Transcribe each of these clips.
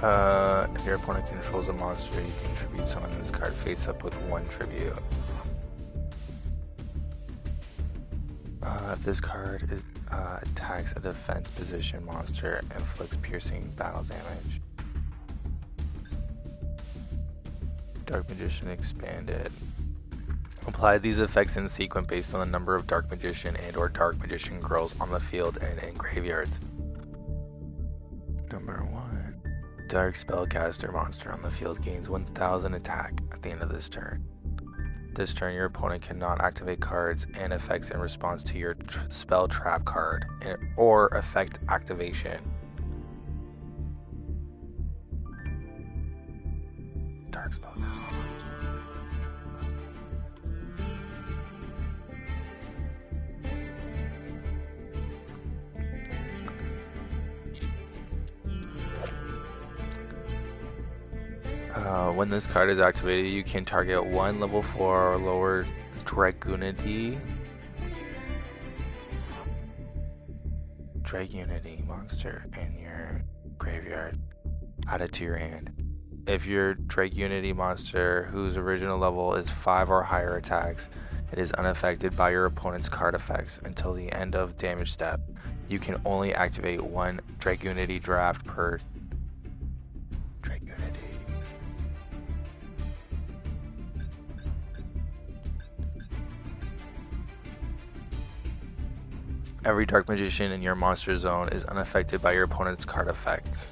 If your opponent controls a monster, you can tribute summon this card face up with 1 tribute. If this card attacks a defense position monster, inflicts piercing battle damage. Dark Magician expanded. Apply these effects in sequence based on the number of Dark Magician and/or Dark Magician girls on the field and in graveyards. Number 1. Dark Spellcaster monster on the field gains 1000 attack at the end of this turn. This turn, your opponent cannot activate cards and effects in response to your spell trap card or effect activation. Dark Spellcaster. When this card is activated, you can target 1 level 4 or lower Dragunity monster in your graveyard. Add it to your hand. If your Dragunity monster, whose original level is 5 or higher attacks, it is unaffected by your opponent's card effects until the end of damage step. You can only activate 1 Dragunity draft per Dragunity. Every Dark Magician in your monster zone is unaffected by your opponent's card effects.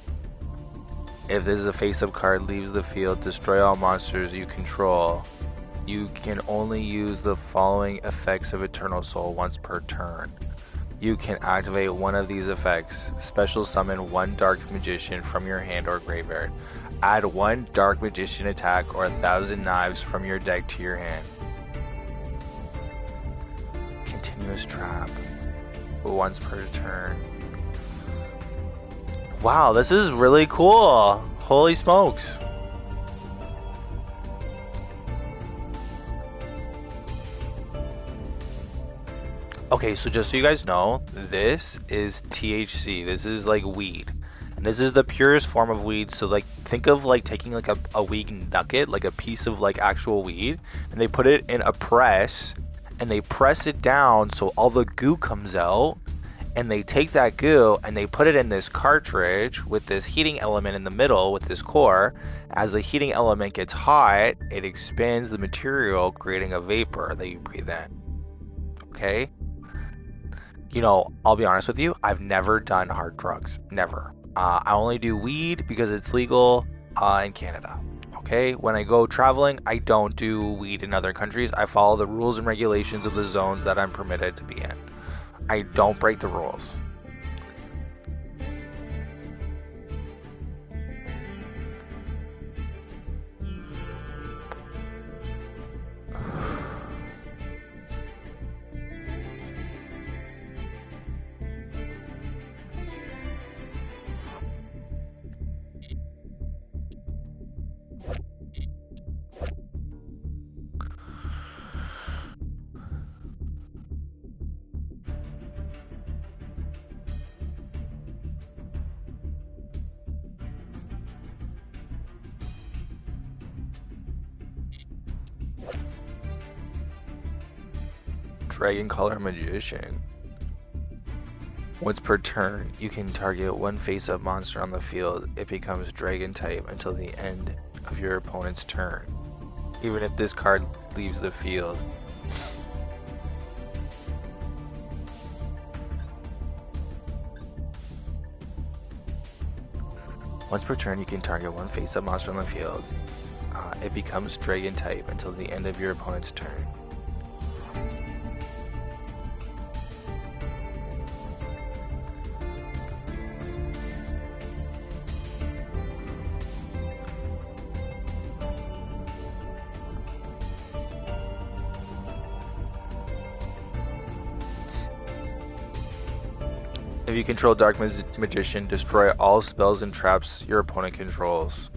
If this is a face-up card leaves the field, destroy all monsters you control. You can only use the following effects of Eternal Soul once per turn. You can activate one of these effects. Special summon 1 Dark Magician from your hand or graveyard. Add 1 Dark Magician attack or 1,000 knives from your deck to your hand. Continuous trap. Once per turn. Wow, this is really cool. Holy smokes. Okay, so just so you guys know, this is THC. This is like weed. And this is the purest form of weed. So like think of like taking like a weed nugget, like a piece of like actual weed, and they put it in a press and they press it down so all the goo comes out, and they take that goo and they put it in this cartridge with this heating element in the middle with this core. As the heating element gets hot, it expands the material, creating a vapor that you breathe in. Okay? You know, I'll be honest with you, I've never done hard drugs. Never. I only do weed because it's legal in Canada. Okay, when I go traveling, I don't do weed in other countries. I follow the rules and regulations of the zones that I'm permitted to be in. I don't break the rules. Dragon Color Magician. Once per turn, you can target 1 face-up monster on the field. It becomes Dragon type until the end of your opponent's turn, even if this card leaves the field. Once per turn, you can target 1 face-up monster on the field. It becomes Dragon type until the end of your opponent's turn. If you control Dark Magician, destroy all spells and traps your opponent controls.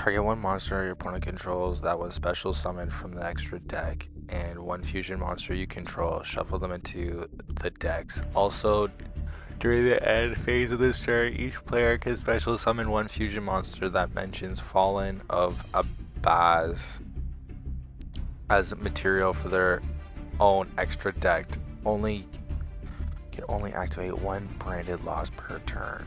Target one monster your opponent controls that was special summoned from the extra deck, and one fusion monster you control. Shuffle them into the decks. Also, during the end phase of this turn, each player can special summon one fusion monster that mentions Fallen of Abaz as material for their own extra deck. Can only activate one branded loss per turn.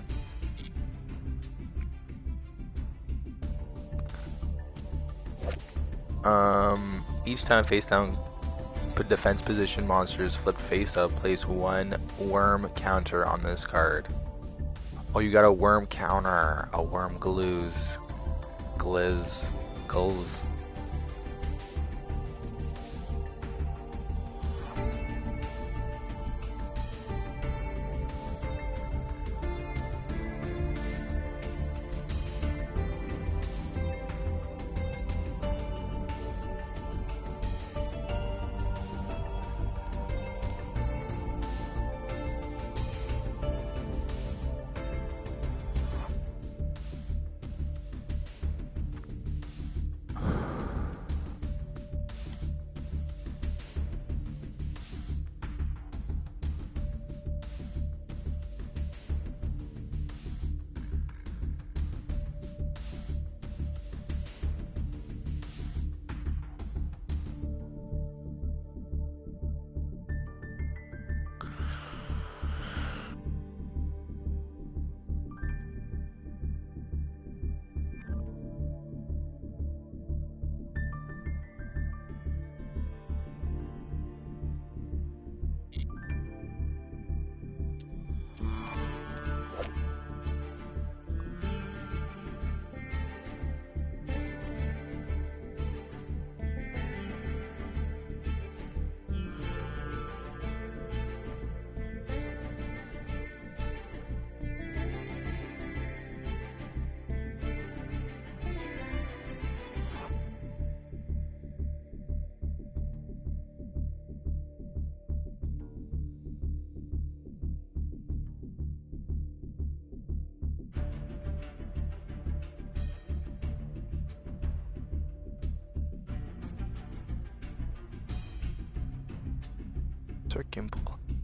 Each time face down, put defense position monsters flipped face up, place one worm counter on this card. Oh, you got a worm counter, a worm glues, gulls.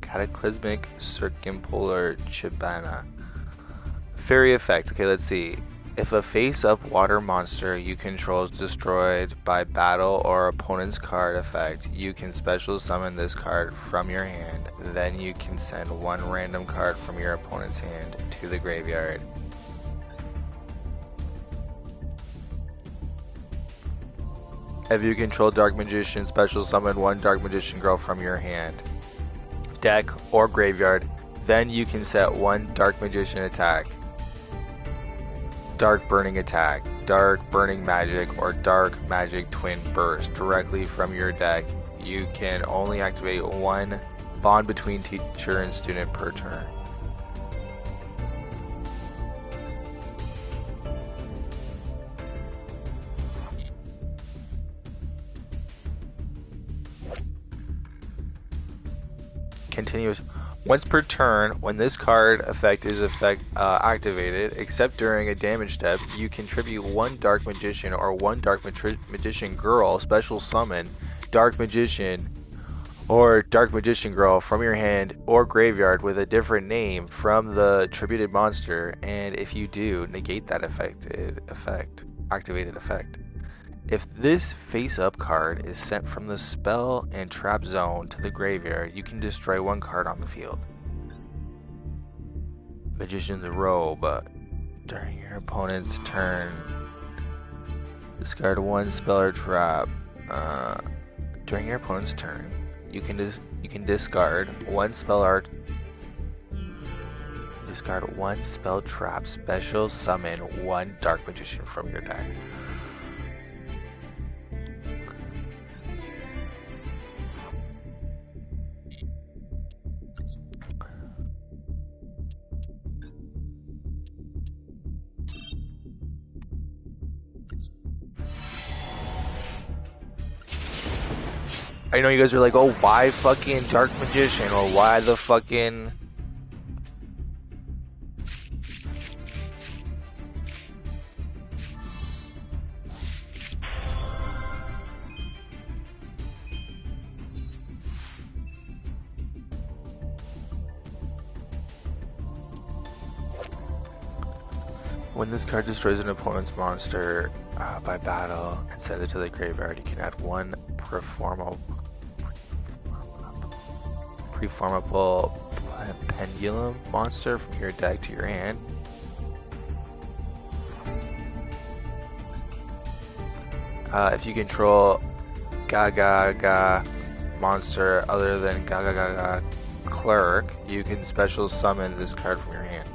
Cataclysmic Circumpolar Chibana. Fairy effect. Okay, let's see. If a face-up water monster you control is destroyed by battle or opponent's card effect, you can special summon this card from your hand. Then you can send one random card from your opponent's hand to the graveyard. If you control Dark Magician, special summon one Dark Magician girl from your hand, deck, or graveyard. Then you can set one Dark Magician attack, Dark Burning attack, Dark Burning Magic, or Dark Magic Twin Burst directly from your deck. You can only activate one Bond between teacher and student per turn. Continuous. Once per turn, when this card effect is activated, except during a damage step, you contribute one Dark Magician or one Dark Magician Girl special summon Dark Magician or Dark Magician Girl from your hand or graveyard with a different name from the tributed monster, and if you do, negate that activated effect. If this face-up card is sent from the spell and trap zone to the graveyard, you can destroy one card on the field. Magician's Robe. During your opponent's turn, discard one spell or trap. During your opponent's turn, you can discard one spell trap. Special summon one Dark Magician from your deck. I know you guys are like, oh, why fucking Dark Magician, or why the fucking... When this card destroys an opponent's monster by battle and sends it to the graveyard, you can add one preformable pendulum monster from your deck to your hand. If you control Gaga monster other than Gaga Clerk, you can special summon this card from your hand.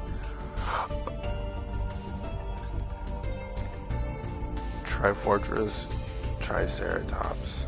Trifortress Triceratops.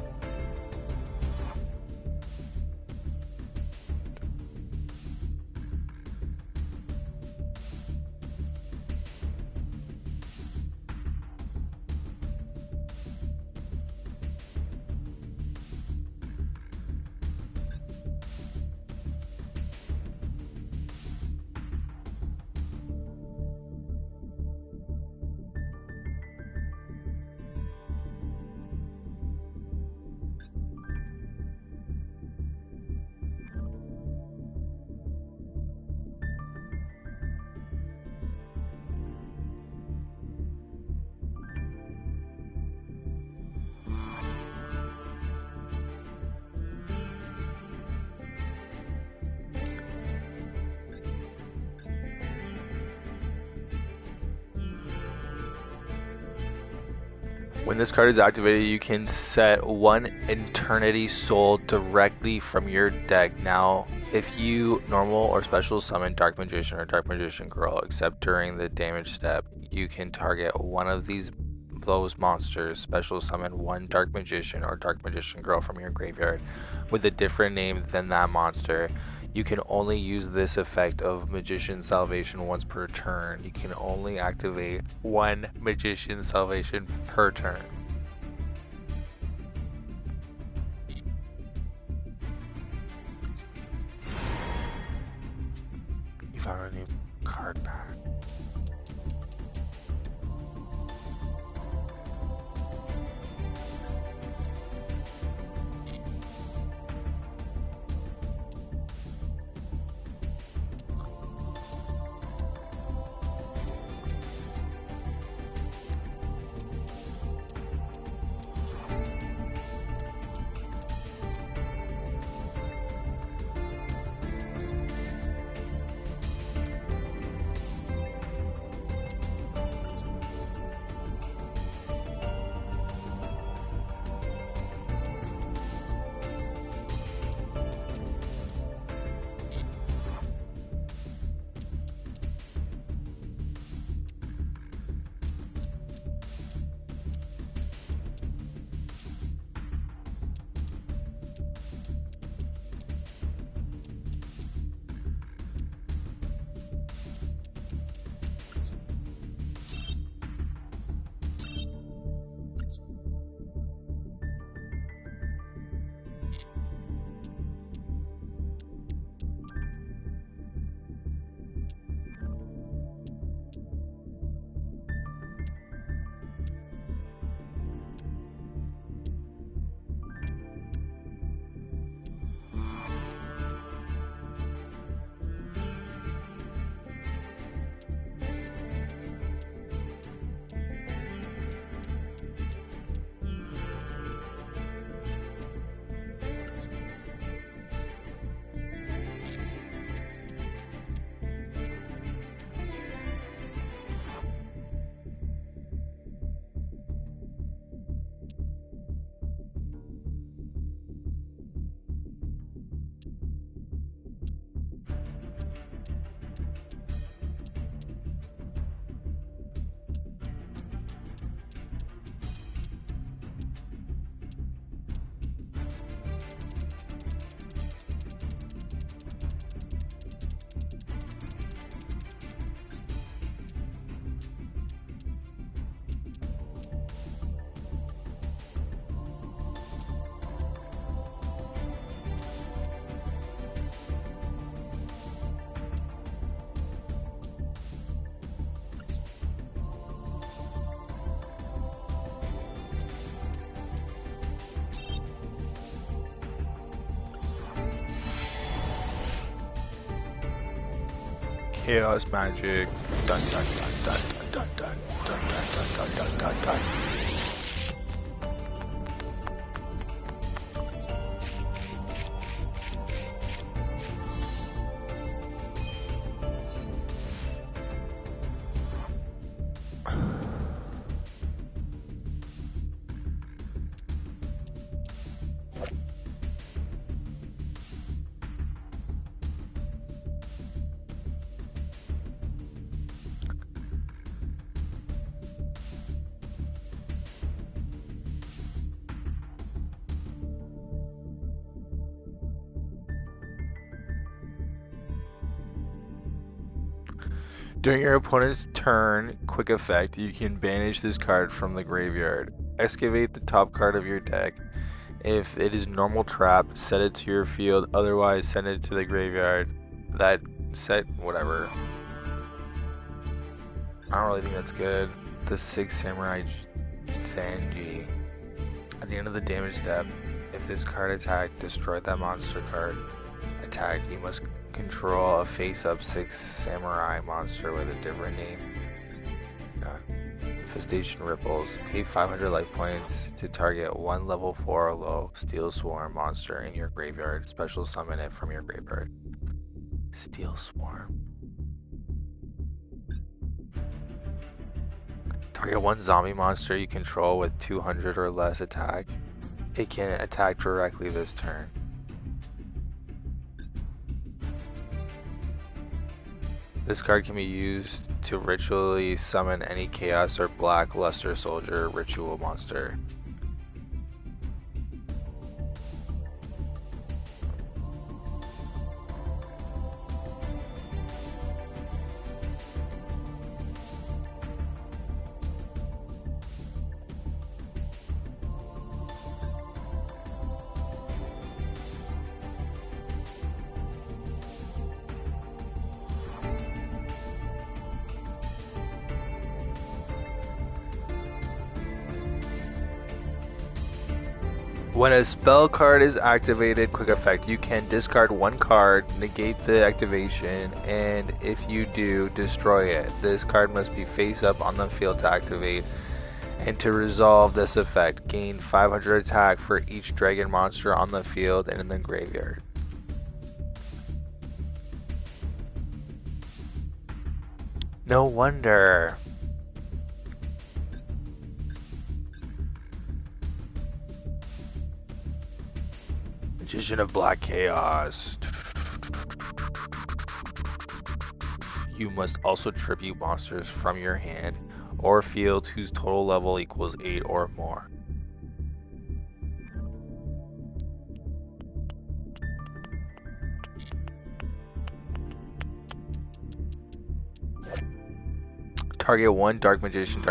When this card is activated, you can set one Eternity Soul directly from your deck. Now, if you normal or special summon Dark Magician or Dark Magician Girl, except during the damage step, you can target one of those monsters, special summon one Dark Magician or Dark Magician Girl from your graveyard with a different name than that monster. You can only use this effect of Magician Salvation once per turn. You can only activate one Magician Salvation per turn. You found a new card pack. Chaos magic. Dun dun dun dun dun dun dun dun dun dun dun dun dun. During your opponent's turn, quick effect, you can banish this card from the graveyard. Excavate the top card of your deck. If it is normal trap, set it to your field, otherwise send it to the graveyard. That set, whatever. I don't really think that's good. The 6 Samurai Zanji. At the end of the damage step, if this card attacked, destroyed that monster card attacked, you must control a face-up 6 Samurai monster with a different name. Infestation Ripples. Pay 500 life points to target one level 4 or low Steel Swarm monster in your graveyard. Special summon it from your graveyard. Steel Swarm. Target one zombie monster you control with 200 or less attack. It can attack directly this turn. This card can be used to ritually summon any Chaos or Black Luster Soldier ritual monster. When a spell card is activated, quick effect, you can discard one card, negate the activation, and if you do, destroy it. This card must be face up on the field to activate. And to resolve this effect, gain 500 attack for each dragon monster on the field and in the graveyard. No wonder. Magician of Black Chaos. You must also tribute monsters from your hand or field whose total level equals 8 or more. Target one Dark Magician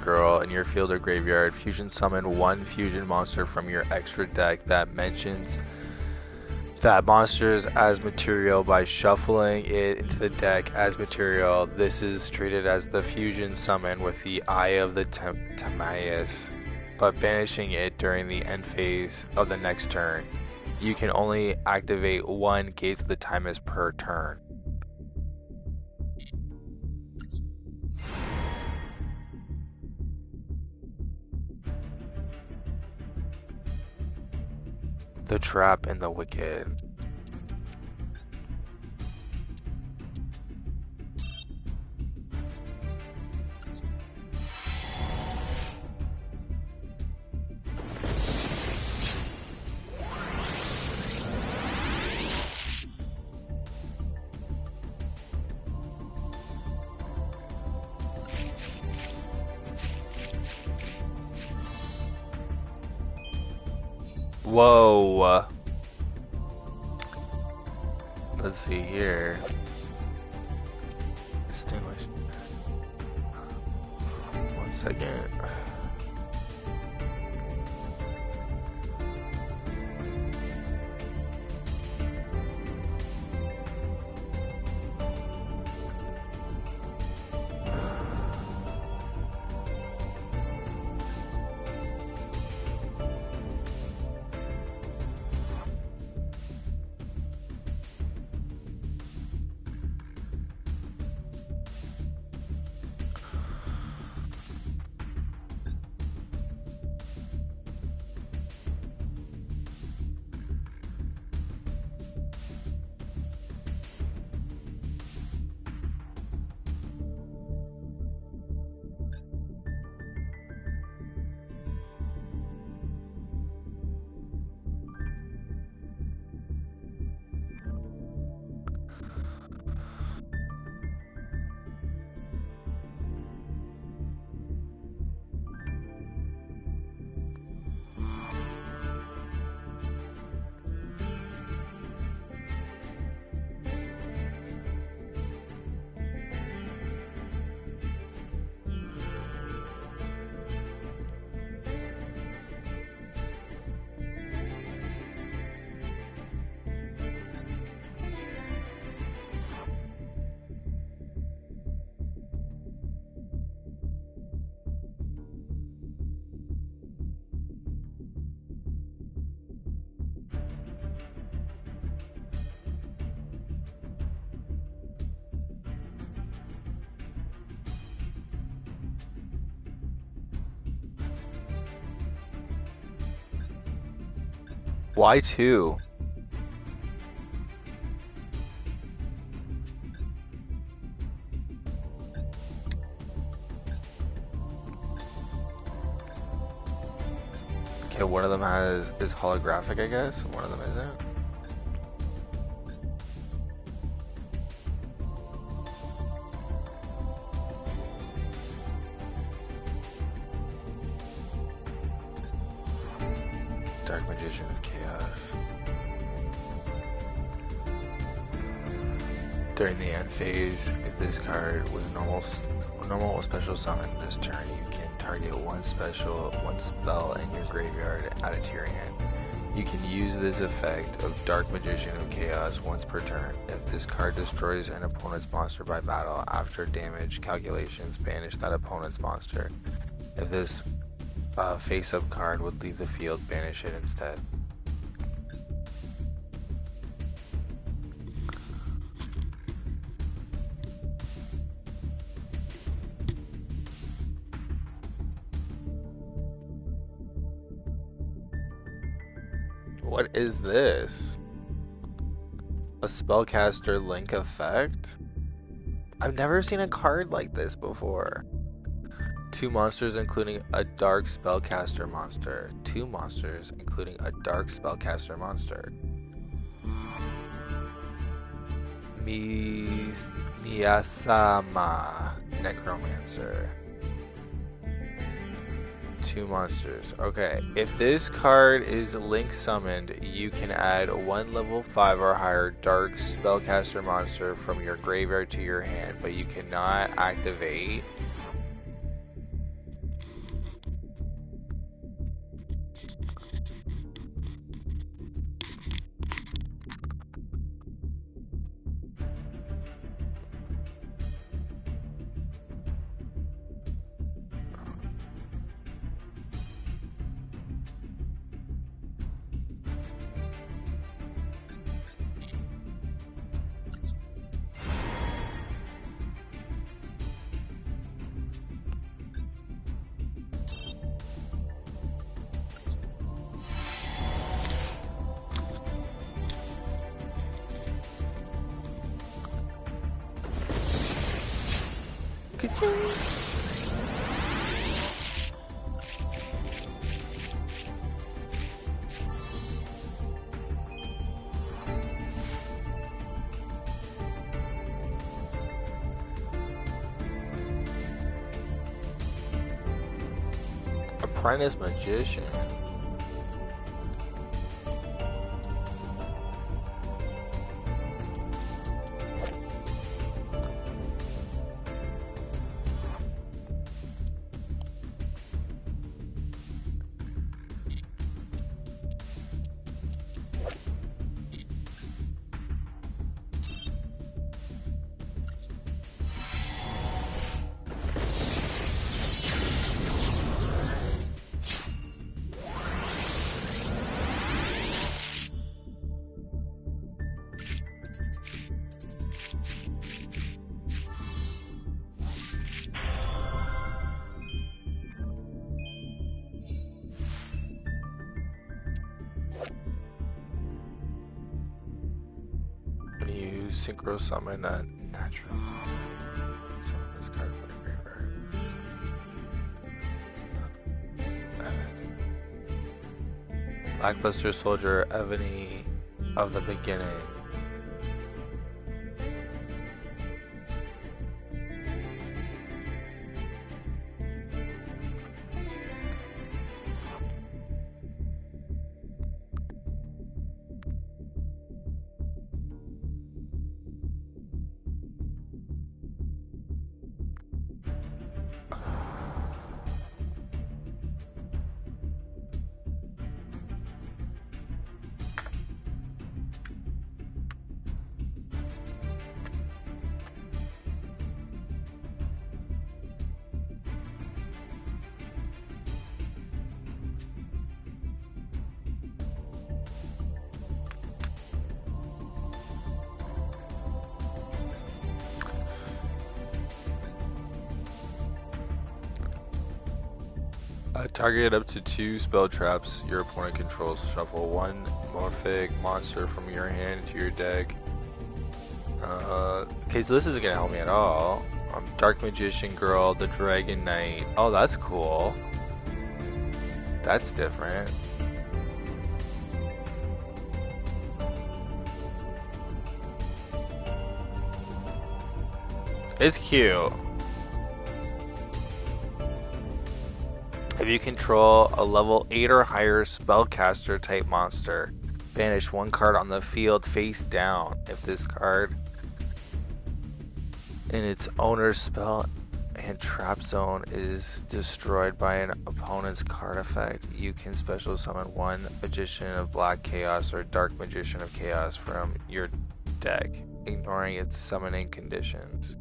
Girl in your field or graveyard. Fusion summon one fusion monster from your extra deck that mentions that monsters as material by shuffling it into the deck as material. This is treated as the fusion summon with the Eye of the Timaeus, but banishing it during the end phase of the next turn. You can only activate one Gaze of the Timaeus per turn. The Trap and the Wicked. Whoa. Let's see here. Distinguish. 1 second. Why two? Okay, one of them is holographic, I guess. One of them isn't. Dark Magician of Chaos. During the end phase, if this card was normal or special summon this turn, you can target one spell in your graveyard and add it to your hand. You can use this effect of Dark Magician of Chaos once per turn. If this card destroys an opponent's monster by battle, after damage calculations, banish that opponent's monster. If this face-up card would leave the field, banish it instead. What is this? A spellcaster link effect? I've never seen a card like this before. 2 monsters including a dark spellcaster monster. 2 monsters including a dark spellcaster monster. Miyasama Necromancer. 2 monsters. Okay, if this card is link summoned, you can add 1 level 5 or higher dark spellcaster monster from your graveyard to your hand, but you cannot activate Apprentice Magician. Synchro summon a natural. Summon this card from the graveyard. Lackluster Soldier, Ebony of the Beginning. Target up to 2 spell traps your opponent controls. Shuffle 1 Morphic monster from your hand to your deck. Okay, so this isn't gonna help me at all. Dark Magician Girl, the Dragon Knight. Oh, that's cool. That's different. It's cute. If you control a level 8 or higher spellcaster type monster, banish 1 card on the field face down. If this card in its owner's spell and trap zone is destroyed by an opponent's card effect, you can special summon 1 Magician of Black Chaos or Dark Magician of Chaos from your deck, ignoring its summoning conditions.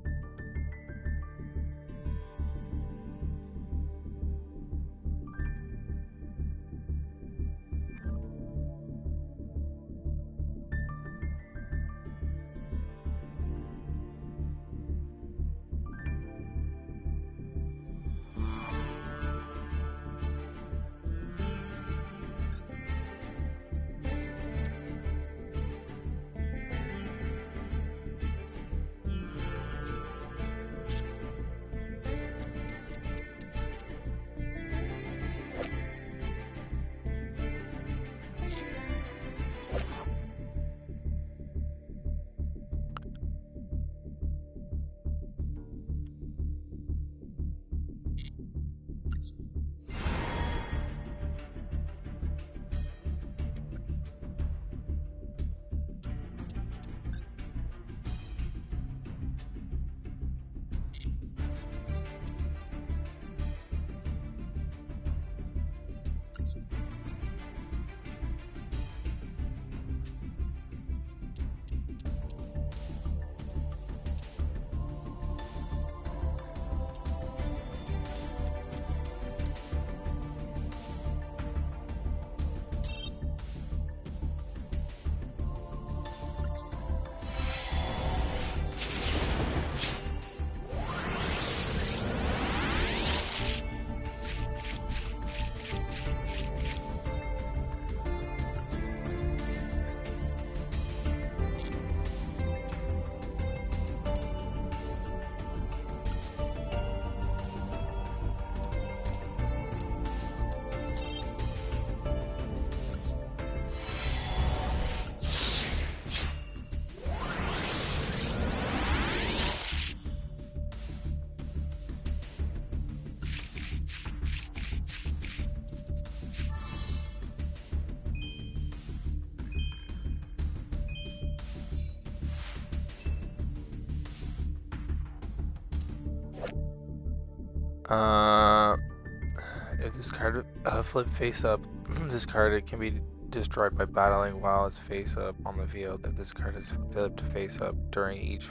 If this card flipped face up, this card it can be destroyed by battling while it's face up on the field. If this card is flipped face up during each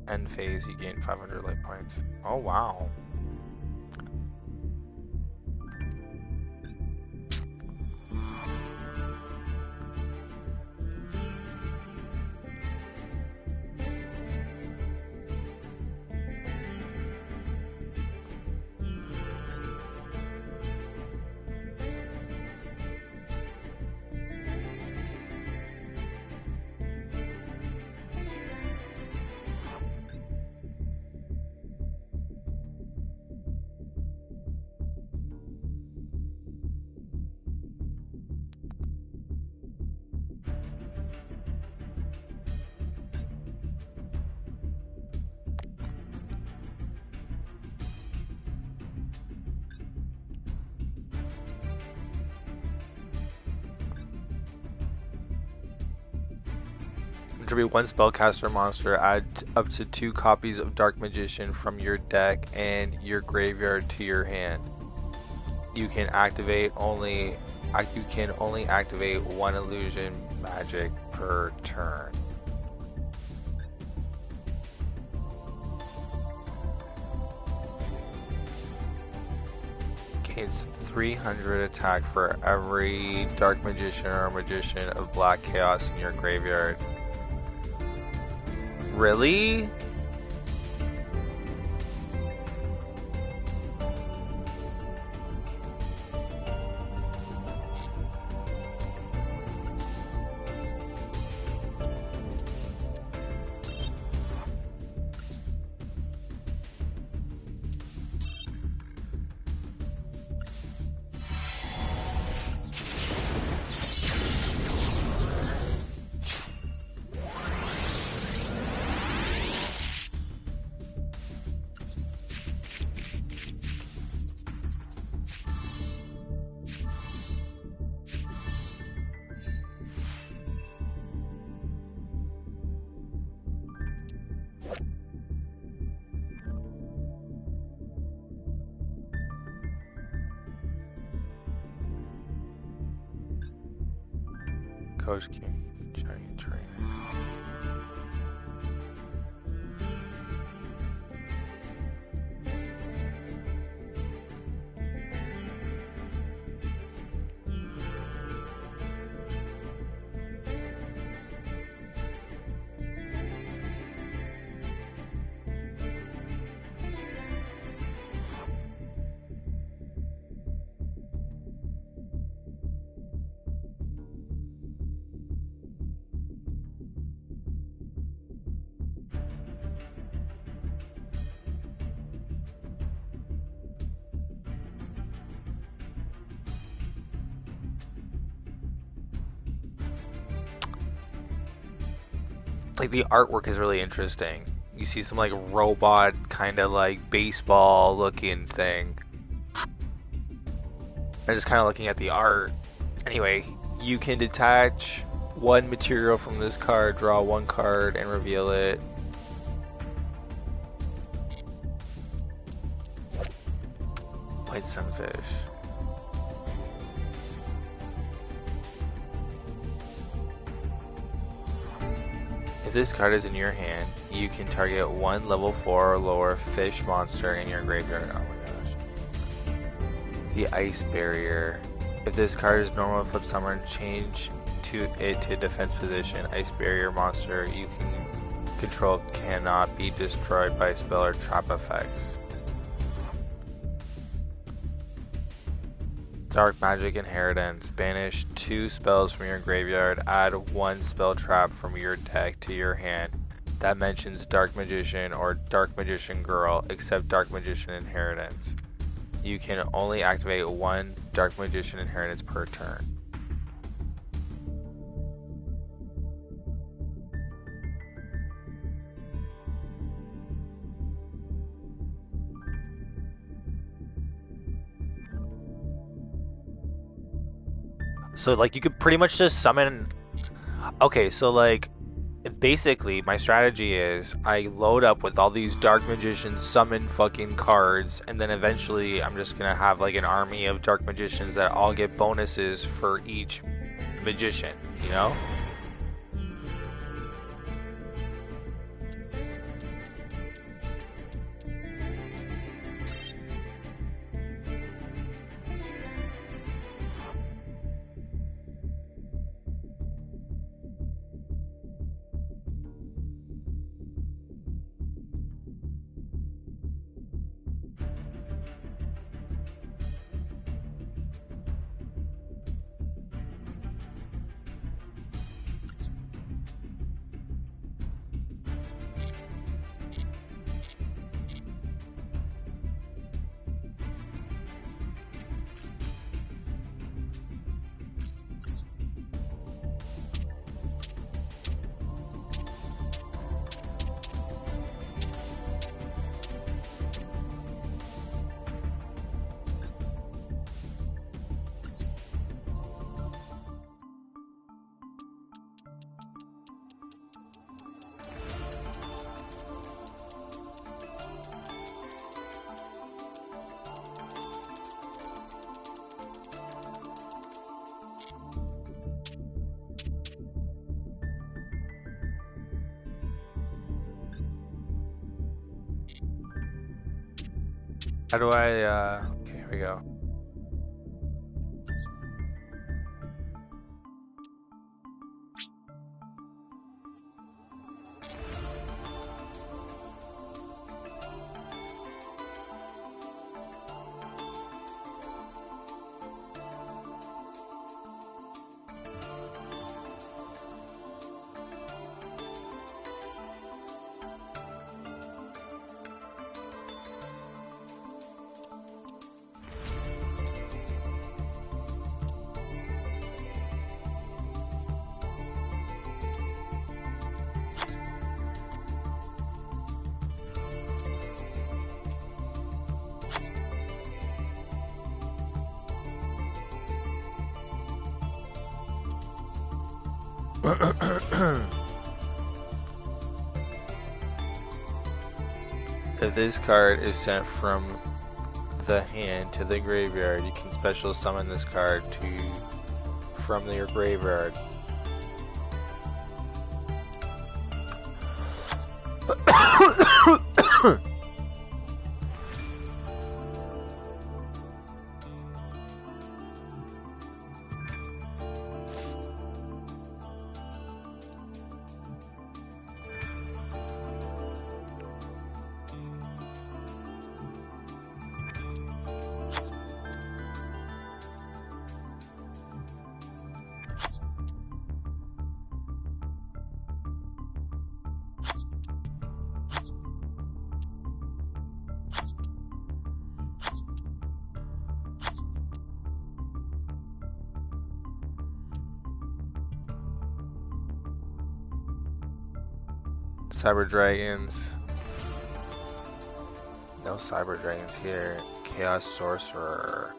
end phase, you gain 500 life points. Oh wow. Contribute 1 spellcaster monster, add up to 2 copies of Dark Magician from your deck and your graveyard to your hand. You can only activate 1 illusion magic per turn. Gains 300 attack for every Dark Magician or Magician of Black Chaos in your graveyard. Really? Coach King, Giant Trainer. Like the artwork is really interesting. You see some like robot kind of like baseball looking thing. I'm just kind of looking at the art. Anyway, you can detach one material from this card, draw one card, and reveal it. White sunfish. If this card is in your hand, you can target one level 4 or lower fish monster in your graveyard. Oh my gosh. The Ice Barrier. If this card is normal, flip summon, change it to defense position. Ice Barrier monster you can control cannot be destroyed by spell or trap effects. Dark Magic Inheritance. Banish 2 spells from your graveyard. Add 1 spell trap from your deck to your hand that mentions Dark Magician or Dark Magician Girl, except Dark Magician Inheritance. You can only activate 1 Dark Magician Inheritance per turn. So like you could pretty much just summon. Okay, so like basically my strategy is I load up with all these Dark Magicians summon fucking cards, and then eventually I'm just gonna have like an army of Dark Magicians that all get bonuses for each magician, you know? How do I, okay, here we go. If this card is sent from the hand to the graveyard, you can special summon this card from your graveyard. Cyber Dragons. No Cyber Dragons here. Chaos Sorcerer.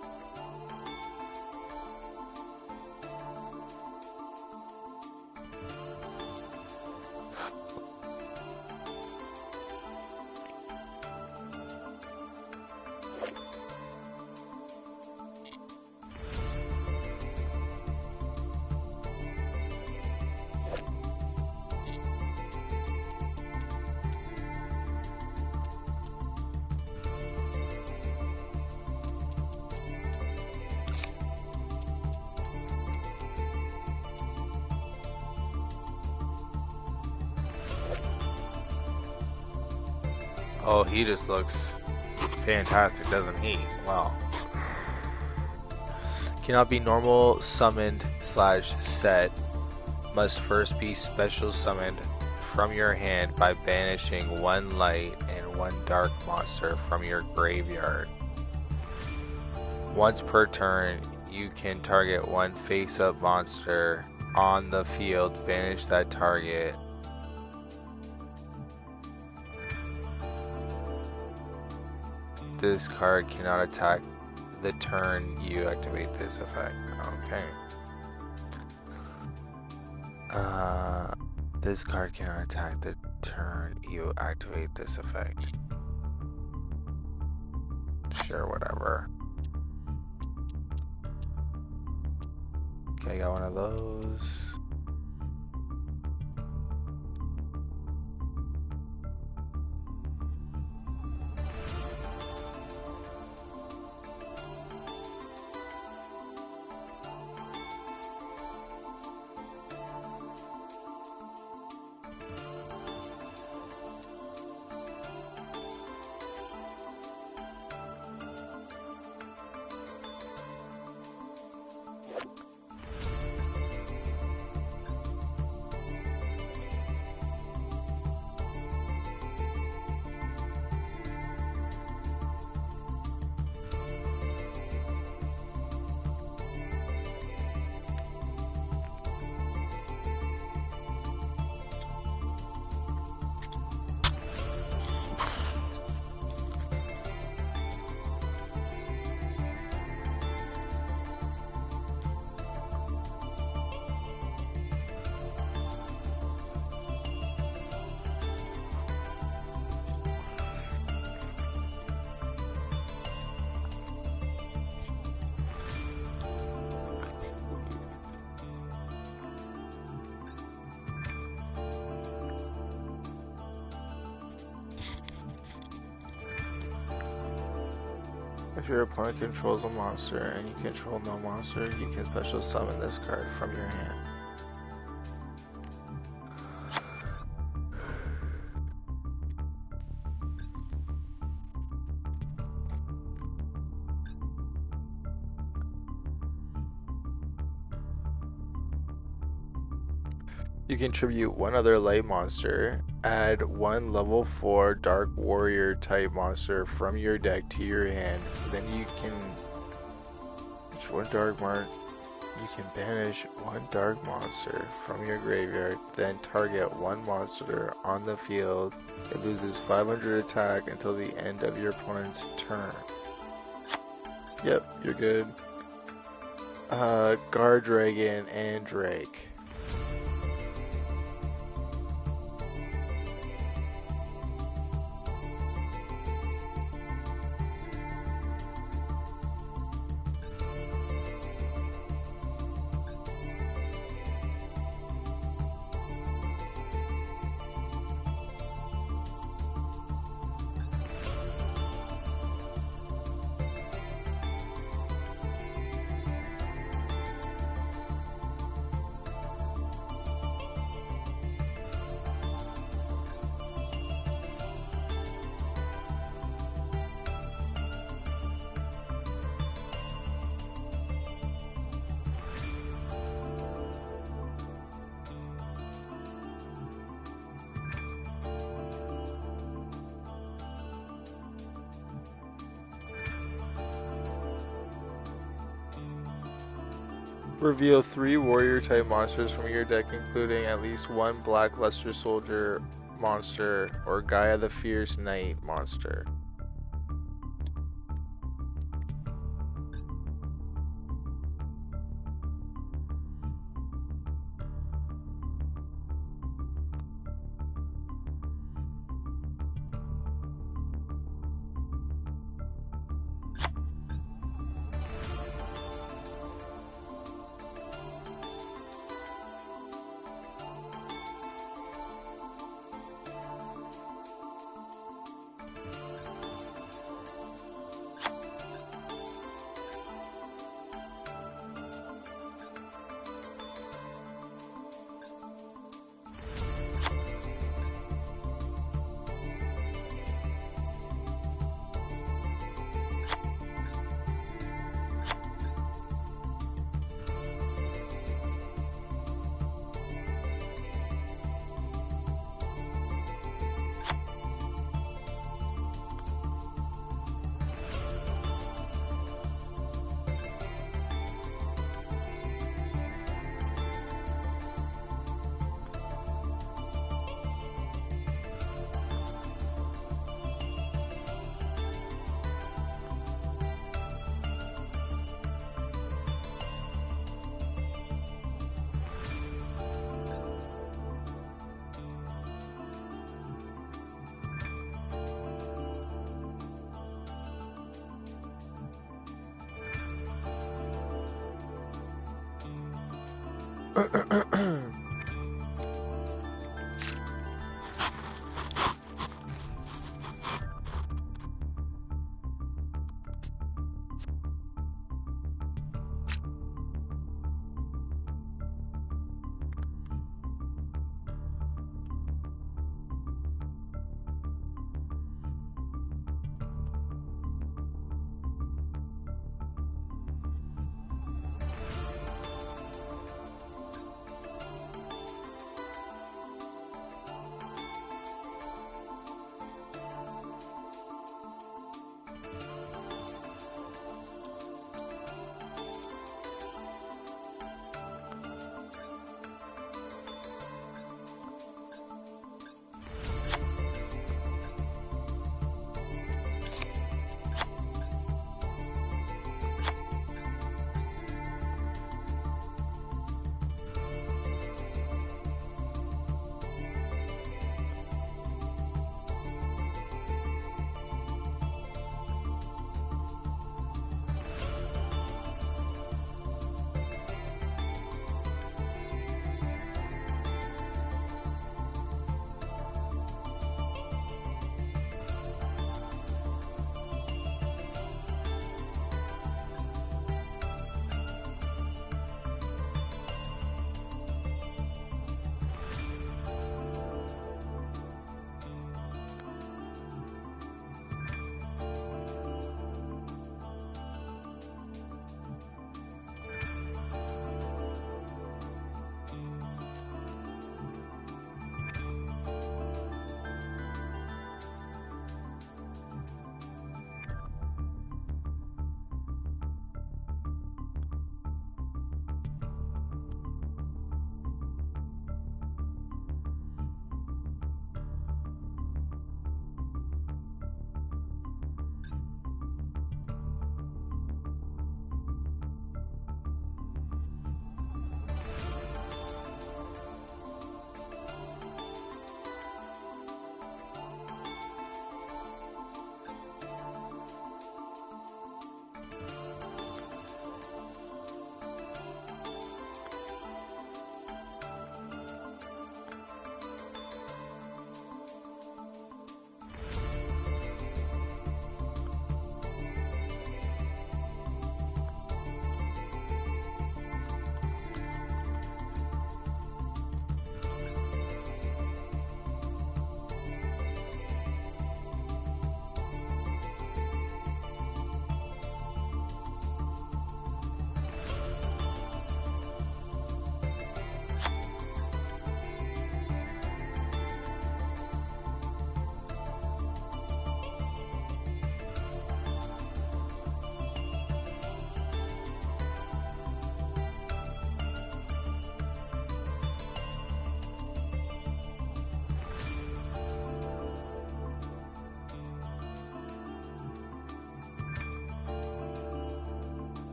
Oh, he just looks fantastic, doesn't he? Wow. Cannot be normal summoned / set. Must first be special summoned from your hand by banishing one light and one dark monster from your graveyard. Once per turn, you can target one face-up monster on the field, banish that target. This card cannot attack the turn you activate this effect. Okay. This card cannot attack the turn you activate this effect. Sure, whatever. Okay, got one of those. If your opponent controls a monster and you control no monster, you can special summon this card from your hand. You can tribute one other light monster, add one level 4 Dark Warrior type monster from your deck to your hand, then you can one dark mark. You can banish one dark monster from your graveyard, then target one monster on the field. It loses 500 attack until the end of your opponent's turn. Yep, you're good. Guard Dragon and Drake. Reveal 3 warrior type monsters from your deck, including at least one Black Luster Soldier monster or Gaia the Fierce Knight monster.